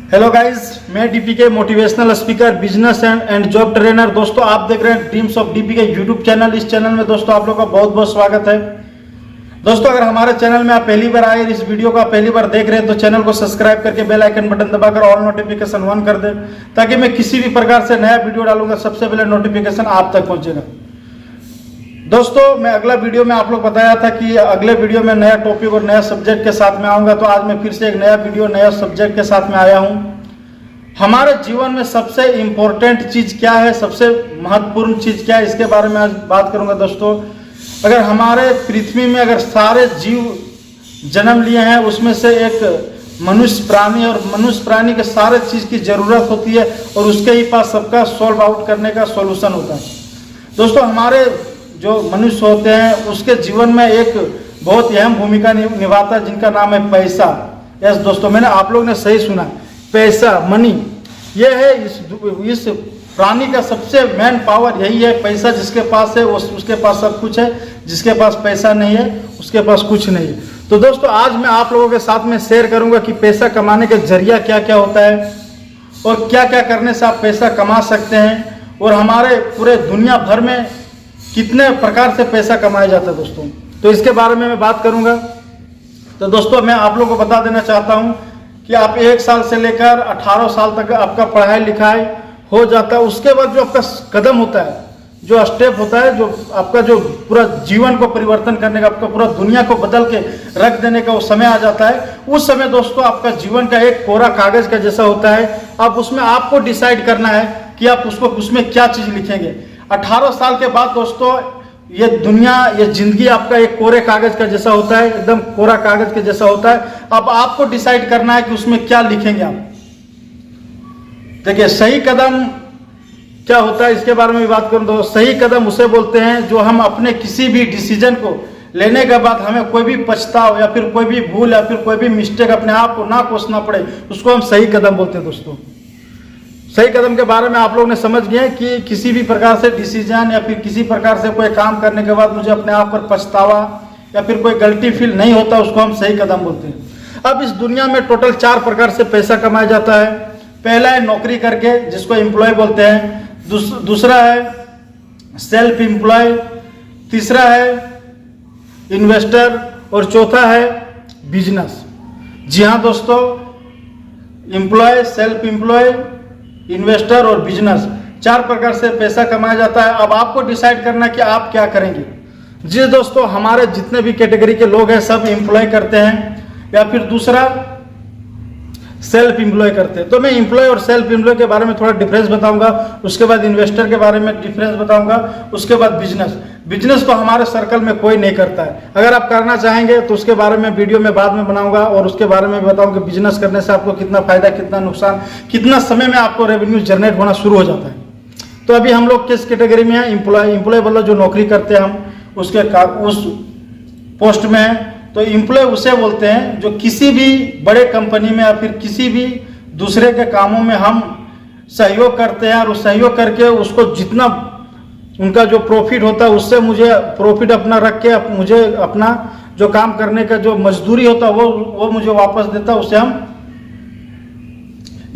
Hello guys, मैं DPK motivational speaker, business and job trainer. दोस्तों, आप देख रहे हैं dreams of DPK YouTube channel. इस चैनल में दोस्तों आप लोग का बहुत बहुत स्वागत है। दोस्तों, अगर हमारे चैनल में आप पहली बार आए, इस वीडियो को आप पहली बार देख रहे हैं तो चैनल को सब्सक्राइब करके बेल आइकन बटन दबाकर ऑल नोटिफिकेशन ऑन कर दें, ताकि मैं किसी भी प्रकार से नया वीडियो डालूंगा सबसे पहले नोटिफिकेशन आप तक पहुंचेगा। दोस्तों, मैं अगला वीडियो में आप लोग बताया था कि अगले वीडियो में नया टॉपिक और नया सब्जेक्ट के साथ में आऊंगा, तो आज मैं फिर से एक नया वीडियो नया सब्जेक्ट के साथ में आया हूं। हमारे जीवन में सबसे इंपॉर्टेंट चीज क्या है, सबसे महत्वपूर्ण चीज क्या है, इसके बारे में आज बात करूंगा। दोस्तों, अगर हमारे पृथ्वी में अगर सारे जीव जन्म लिए हैं, उसमें से एक मनुष्य प्राणी, और मनुष्य प्राणी के सारे चीज की जरूरत होती है और उसके ही पास सबका सॉल्व आउट करने का सॉल्यूशन होता है। दोस्तों, हमारे जो मनुष्य होते हैं उसके जीवन में एक बहुत अहम भूमिका निभाता है, जिनका नाम है पैसा। यस दोस्तों, मैंने आप लोग ने सही सुना, पैसा, मनी। ये है इस प्राणी का सबसे मेन पावर, यही है पैसा। जिसके पास है उसके पास सब कुछ है, जिसके पास पैसा नहीं है उसके पास कुछ नहीं है। तो दोस्तों, आज मैं आप लोगों के साथ में शेयर करूंगा कि पैसा कमाने का जरिया क्या क्या होता है और क्या क्या करने से आप पैसा कमा सकते हैं, और हमारे पूरे दुनिया भर में कितने प्रकार से पैसा कमाया जाता है। दोस्तों, तो इसके बारे में मैं बात करूंगा। तो दोस्तों, मैं आप लोगों को बता देना चाहता हूं कि आप 1 साल से लेकर 18 साल तक आपका पढ़ाई लिखाई हो जाता है। उसके बाद जो आपका कदम होता है, जो स्टेप होता है, जो आपका जो पूरा जीवन को परिवर्तन करने का, आपका पूरा दुनिया को बदल के रख देने का वो समय आ जाता है। उस समय दोस्तों आपका जीवन का एक कोरा कागज का जैसा होता है। अब उसमें आपको डिसाइड करना है कि आप उसमें क्या चीज लिखेंगे। 18 साल के बाद दोस्तों ये दुनिया, ये जिंदगी आपका एक कोरे कागज का जैसा होता है, एकदम कोरा कागज के जैसा होता है। अब आपको डिसाइड करना है कि उसमें क्या लिखेंगे आप। देखिए, सही कदम क्या होता है इसके बारे में भी बात करूं तो सही कदम उसे बोलते हैं जो हम अपने किसी भी डिसीजन को लेने के बाद हमें कोई भी पछताव या फिर कोई भी भूल या फिर कोई भी मिस्टेक अपने आप को ना कोसना पड़े, उसको हम सही कदम बोलते हैं। दोस्तों, सही कदम के बारे में आप लोग ने समझ गए कि किसी भी प्रकार से डिसीजन या फिर किसी प्रकार से कोई काम करने के बाद मुझे अपने आप पर पछतावा या फिर कोई गलती फील नहीं होता, उसको हम सही कदम बोलते हैं। अब इस दुनिया में टोटल 4 प्रकार से पैसा कमाया जाता है। पहला है नौकरी करके, जिसको एम्प्लॉय बोलते हैं। दूसरा है सेल्फ एम्प्लॉय, तीसरा है इन्वेस्टर, और चौथा है बिजनेस। जी हाँ दोस्तों, एम्प्लॉय, सेल्फ एम्प्लॉय, इन्वेस्टर और बिजनेस, 4 प्रकार से पैसा कमाया जाता है। अब आपको डिसाइड करना कि आप क्या करेंगे। जी दोस्तों, हमारे जितने भी कैटेगरी के लोग हैं सब एम्प्लॉय करते हैं या फिर दूसरा सेल्फ एम्प्लॉय करते हैं। तो मैं एम्प्लॉय और सेल्फ एम्प्लॉय के बारे में थोड़ा डिफरेंस बताऊंगा, उसके बाद इन्वेस्टर के बारे में डिफरेंस बताऊंगा, उसके बाद बिजनेस तो हमारे सर्कल में कोई नहीं करता है। अगर आप करना चाहेंगे तो उसके बारे में वीडियो में बाद में बनाऊंगा, और उसके बारे में बताऊंगा कि बिजनेस करने से आपको कितना फायदा, कितना नुकसान, कितना समय में आपको रेवेन्यू जनरेट होना शुरू हो जाता है। तो अभी हम लोग किस कैटेगरी में है? एम्प्लॉय मतलब जो नौकरी करते हैं हम उस पोस्ट में है। तो एम्प्लॉय उसे बोलते हैं जो किसी भी बड़े कंपनी में या फिर किसी भी दूसरे के कामों में हम सहयोग करते हैं, और उस सहयोग करके उसको जितना उनका जो प्रॉफिट होता है उससे मुझे प्रॉफिट अपना रख के मुझे अपना जो काम करने का जो मजदूरी होता है वो मुझे वापस देता है, उसे हम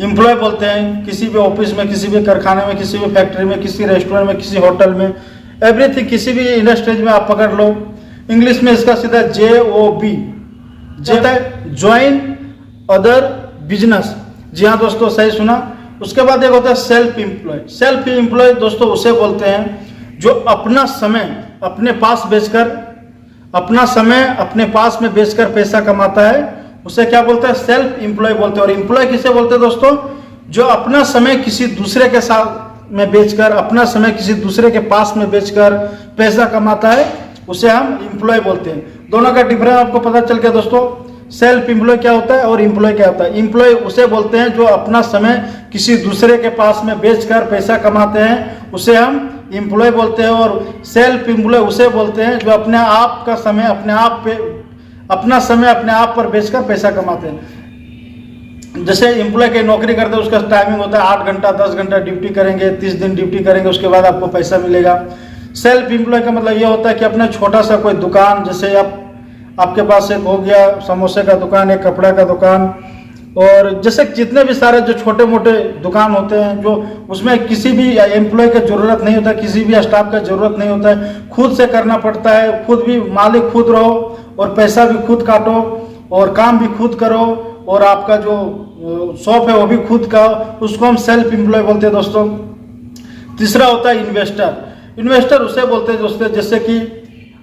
एम्प्लॉय बोलते हैं। किसी भी ऑफिस में, किसी भी कारखाने में, किसी भी फैक्ट्री में, किसी रेस्टोरेंट में, किसी होटल में, एवरीथिंग, किसी भी इंडस्ट्रीज में आप पकड़ लो। इंग्लिश में इसका सीधा JOB होता है, ज्वाइन अदर बिजनेस। जी हाँ दोस्तों, सही सुना। उसके बाद एक होता है सेल्फ एम्प्लॉय। सेल्फ एम्प्लॉय दोस्तों उसे बोलते हैं जो अपना समय अपने पास बेचकर, अपना समय अपने पास में बेचकर पैसा कमाता है, उसे क्या बोलते हैं? सेल्फ एम्प्लॉय बोलते हैं। और एम्प्लॉय किसे बोलते हैं दोस्तों? जो अपना समय किसी दूसरे के साथ में बेचकर, अपना समय किसी दूसरे के पास में बेचकर पैसा कमाता है, उसे हम एम्प्लॉय बोलते हैं। दोनों का डिफरेंस आपको पता चल गया दोस्तों। सेल्फ एम्प्लॉय क्या होता है और एम्प्लॉय क्या होता है? एम्प्लॉय उसे बोलते हैं जो अपना समय किसी दूसरे के पास में बेचकर पैसा कमाते हैं, उसे हम एम्प्लॉय बोलते हैं। और सेल्फ एम्प्लॉय उसे बोलते हैं जो अपने आप का समय अपना समय अपने आप पर बेचकर पैसा कमाते हैं। जैसे एम्प्लॉय की नौकरी करते हैं, उसका टाइमिंग होता है 8 घंटा 10 घंटा ड्यूटी करेंगे, 30 दिन ड्यूटी करेंगे, उसके बाद आपको पैसा मिलेगा। सेल्फ एम्प्लॉय का मतलब ये होता है कि अपना छोटा सा कोई दुकान, जैसे आपके पास एक हो गया समोसे का दुकान, एक कपड़ा का दुकान, और जैसे जितने भी सारे जो छोटे मोटे दुकान होते हैं, जो उसमें किसी भी एम्प्लॉय का जरूरत नहीं होता, किसी भी स्टाफ का जरूरत नहीं होता है, खुद से करना पड़ता है। खुद भी मालिक खुद रहो और पैसा भी खुद काटो और काम भी खुद करो, और आपका जो शॉप है वो भी खुद का, उसको हम सेल्फ एम्प्लॉय बोलते हैं दोस्तों। तीसरा होता है इन्वेस्टर। इन्वेस्टर उसे बोलते हैं दोस्तों जैसे कि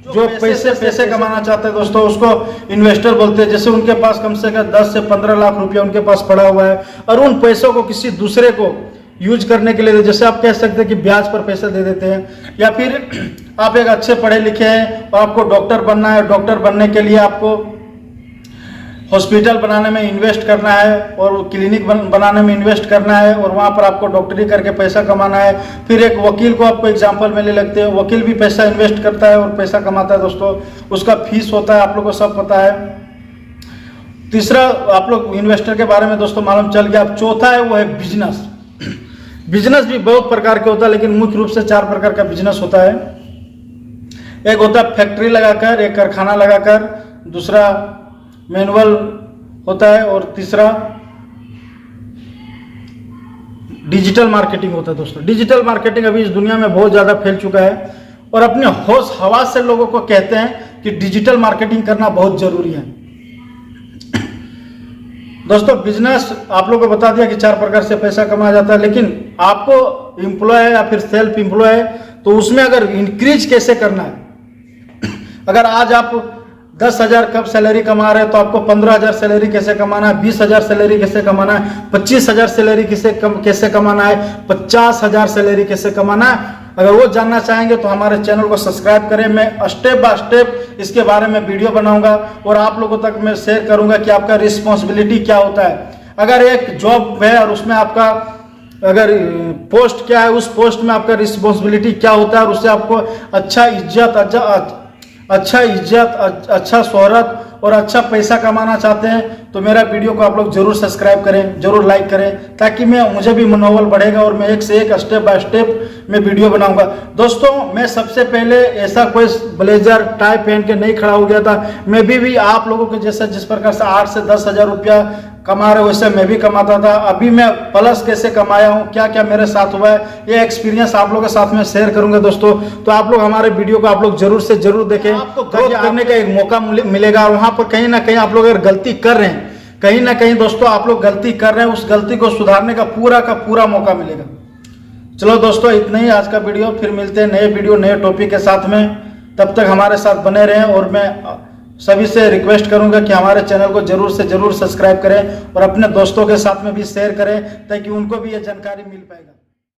जो पैसे कमाना चाहते हैं दोस्तों, उसको इन्वेस्टर बोलते हैं। जैसे उनके पास कम से कम 10 से 15 लाख रुपया उनके पास पड़ा हुआ है और उन पैसों को किसी दूसरे को यूज करने के लिए, जैसे आप कह सकते हैं कि ब्याज पर पैसे दे देते हैं, या फिर आप एक अच्छे पढ़े लिखे हैं और आपको डॉक्टर बनना है, डॉक्टर बनने के लिए आपको हॉस्पिटल बनाने में इन्वेस्ट करना है और क्लिनिक बनाने में इन्वेस्ट करना है और वहाँ पर आपको डॉक्टरी करके पैसा कमाना है। फिर एक वकील को आपको एग्जांपल में ले लगते हैं, वकील भी पैसा इन्वेस्ट करता है और पैसा कमाता है दोस्तों, उसका फीस होता है, आप लोग को सब पता है। तीसरा आप लोग इन्वेस्टर के बारे में दोस्तों मालूम चल गया। अब चौथा है वो है बिजनेस। बिजनेस भी बहुत प्रकार के होता है, लेकिन मुख्य रूप से 4 प्रकार का बिजनेस होता है। एक होता है फैक्ट्री लगाकर, एक कारखाना लगाकर, दूसरा मैनुअल होता है और तीसरा डिजिटल मार्केटिंग होता है दोस्तों। डिजिटल मार्केटिंग अभी इस दुनिया में बहुत ज़्यादा फैल चुका है और अपने होश हवास से लोगों को कहते हैं कि डिजिटल मार्केटिंग करना बहुत जरूरी है। दोस्तों बिजनेस आप लोगों को बता दिया कि 4 प्रकार से पैसा कमाया जाता है, लेकिन आपको एम्प्लॉय है या फिर सेल्फ एम्प्लॉय है तो उसमें अगर इंक्रीज कैसे करना है। अगर आज आप 10,000 कब सैलरी कमा रहे हैं तो आपको 15,000 सैलरी कैसे कमाना है, 20,000 सैलरी कैसे कमाना है, 25,000 सैलरी कैसे कमाना है, 50,000 सैलरी कैसे कमाना है। अगर वो जानना चाहेंगे तो हमारे चैनल को सब्सक्राइब करें। मैं स्टेप बाय स्टेप इसके बारे में वीडियो बनाऊंगा और आप लोगों तक मैं शेयर करूंगा कि आपका रिस्पॉन्सिबिलिटी क्या होता है। अगर एक जॉब है और उसमें आपका अगर पोस्ट क्या है, उस पोस्ट में आपका रिस्पॉन्सिबिलिटी क्या होता है और उससे आपको अच्छा इज्जत, अच्छा शोहरत और अच्छा पैसा कमाना चाहते हैं तो मेरा वीडियो को आप लोग जरूर सब्सक्राइब करें, जरूर लाइक करें, ताकि मुझे भी मनोबल बढ़ेगा और मैं एक से एक स्टेप बाय स्टेप में वीडियो बनाऊंगा। दोस्तों मैं सबसे पहले ऐसा कोई ब्लेजर टाई पहन के नहीं खड़ा हो गया था। मैं भी आप लोगों के जैसा जिस प्रकार से 8 से 10,000 रुपया कमा रहे वैसे मैं भी कमाता था। अभी मैं प्लस कैसे कमाया हूँ, क्या क्या मेरे साथ हुआ है, ये एक्सपीरियंस आप लोगों के साथ में शेयर करूंगा दोस्तों। तो आप लोग हमारे वीडियो को आप लोग जरूर से जरूर देखें, आपको ग्रोथ करने का एक मौका मिलेगा। वहां पर कहीं ना कहीं आप लोग अगर गलती कर रहे हैं, कहीं ना कहीं दोस्तों आप लोग गलती कर रहे हैं, उस गलती को सुधारने का पूरा मौका मिलेगा। चलो दोस्तों इतना ही आज का वीडियो, फिर मिलते हैं नए वीडियो नए टॉपिक के साथ में। तब तक हमारे साथ बने रहें और मैं सभी से रिक्वेस्ट करूंगा कि हमारे चैनल को जरूर से जरूर सब्सक्राइब करें और अपने दोस्तों के साथ में भी शेयर करें ताकि उनको भी ये जानकारी मिल पाएगा।